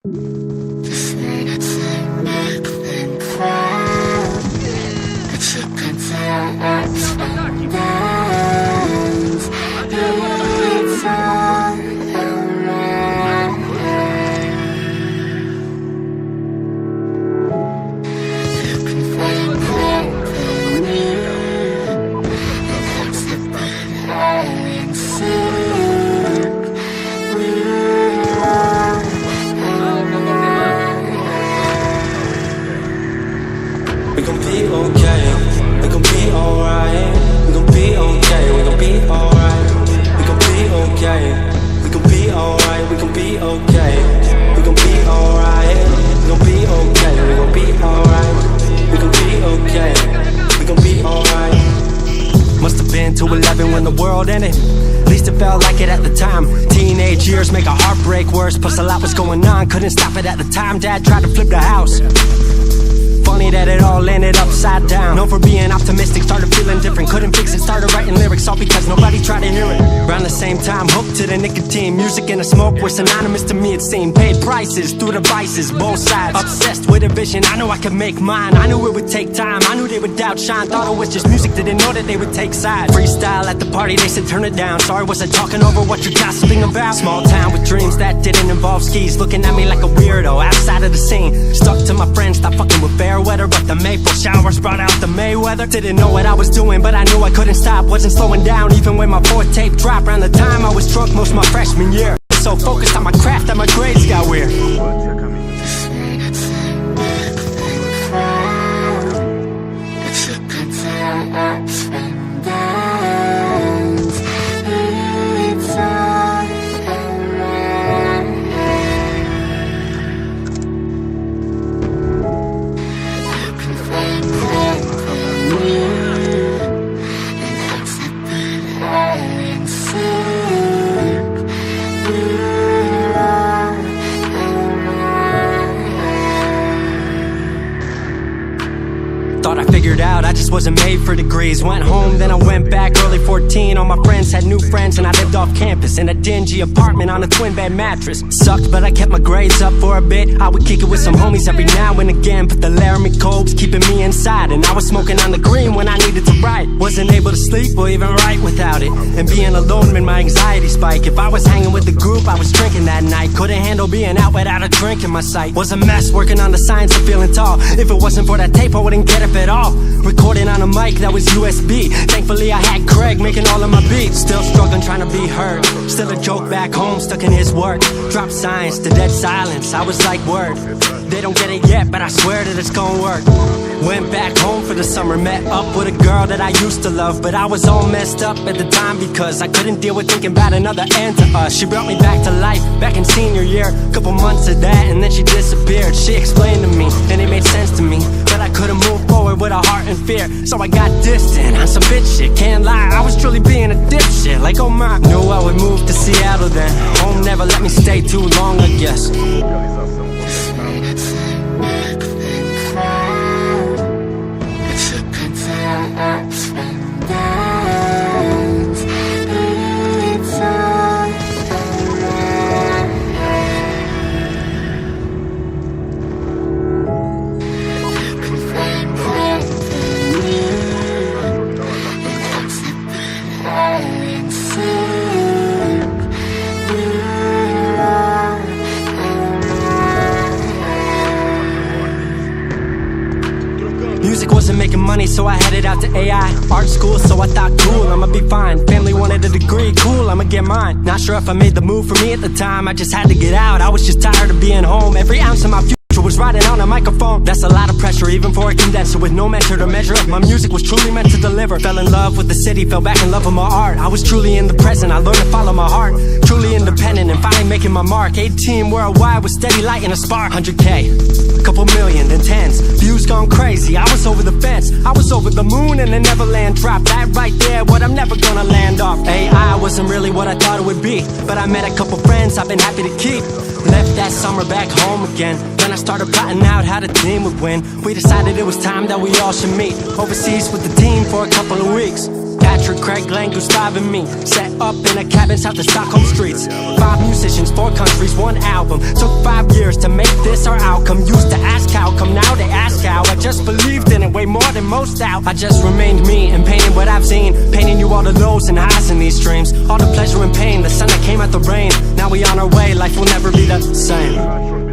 We gon' be okay, we gon' be alright. We gon' be okay, we gon' be alright. We gon' be okay, we gon' be alright. We gon' be okay, we gon' be alright. We gon' be okay, we gon' be alright. We gon' be okay, we gon' be alright. Must have been 211 when the world ended. At least it felt like it at the time. Teenage years make a heartbreak worse. Plus a lot was going on, couldn't stop it at the time. Dad tried to flip the house. Funny that it all ended upside down. Known for being optimistic, started feeling different. Couldn't fix it, started writing lyrics, all because nobody tried to hear it. Around the same time, hooked to the nicotine. Music and the smoke were synonymous to me, it seemed. Paid prices through the vices, both sides. Obsessed with a vision, I knew I could make mine. I knew it would take time, I knew they would outshine. Thought it was just music, didn't know that they would take sides. Freestyle at the party, they said turn it down. Sorry, was I talking over what you're gossiping about? Small town with dreams that didn't involve skis. Looking at me like a weirdo, outside of the scene. Stuck to my friends, stopped fucking with fair weather. But the maple showers brought out the Mayweather. Didn't know what I was doing, but I knew I couldn't stop. Wasn't slowing down, even when my fourth tape dropped. Around the time I was drunk most of my freshman year. So focused on my craft that my grades got weird. Thought I figured out, I just wasn't made for degrees. Went home, then I went back, early 14. All my friends had new friends and I lived off campus in a dingy apartment on a twin bed mattress. Sucked, but I kept my grades up for a bit. I would kick it with some homies every now and again, but the Laramie Cold's keeping me inside. And I was smoking on the green when I needed to write. Wasn't able to sleep or even write without it. And being alone made my anxiety spike. If I was hanging with the group, I was drinking that night. Couldn't handle being out without a drink in my sight. Was a mess working on the science of feeling tall. If it wasn't for that tape, I wouldn't get up at all. Recording on a mic that was USB. Thankfully I had Craig making all of my beats. Still struggling trying to be heard. Still a joke back home, stuck in his work. Dropped science to dead silence, I was like word. They don't get it yet, but I swear that it's gonna work. Went back home for the summer, met up with a girl that I used to love. But I was all messed up at the time because I couldn't deal with thinking about another end to us. She brought me back to life, back in senior year. Couple months of that and then she disappeared. She explained to me, and it made sense to me, that I couldn't move forward with a heart in fear. So I got distant on some bitch shit, can't lie, I was truly being a dipshit. Like oh my, knew I would move to Seattle then. Home never let me stay too long, I guess. Music wasn't making money, so I headed out to AI art school, so I thought cool, I'ma be fine. Family wanted a degree, cool, I'ma get mine. Not sure if I made the move for me at the time, I just had to get out. I was just tired of being home. Every ounce of my future was riding on a microphone. That's a lot of pressure, even for a condenser with no mentor to measure up. My music was truly meant to deliver. Fell in love with the city, fell back in love with my art. I was truly in the present, I learned to follow my heart. Truly independent and finally making my mark. 18 worldwide with steady light and a spark. 100K, a couple million, then tens. Views gone crazy, I was over the fence. I was over the moon and the Neverland drop. That right there, what I'm never gonna land off. AI wasn't really what I thought it would be, but I met a couple friends I've been happy to keep. Left that summer back home again. Then I started plotting out how the team would win. We decided it was time that we all should meet overseas with the team for a couple of weeks. Patrick, Craig, Glenn, Gustav and me set up in a cabin south of Stockholm streets. 5 musicians, 4 countries, 1 album. Took 5 years to make promise our outcome. Used to ask how come, now they ask how. I just believed in it way more than most out. I just remained me and painted what I've seen, painting you all the lows and highs in these dreams, all the pleasure and pain, the sun that came out the rain. Now we on our way, life will never be the same.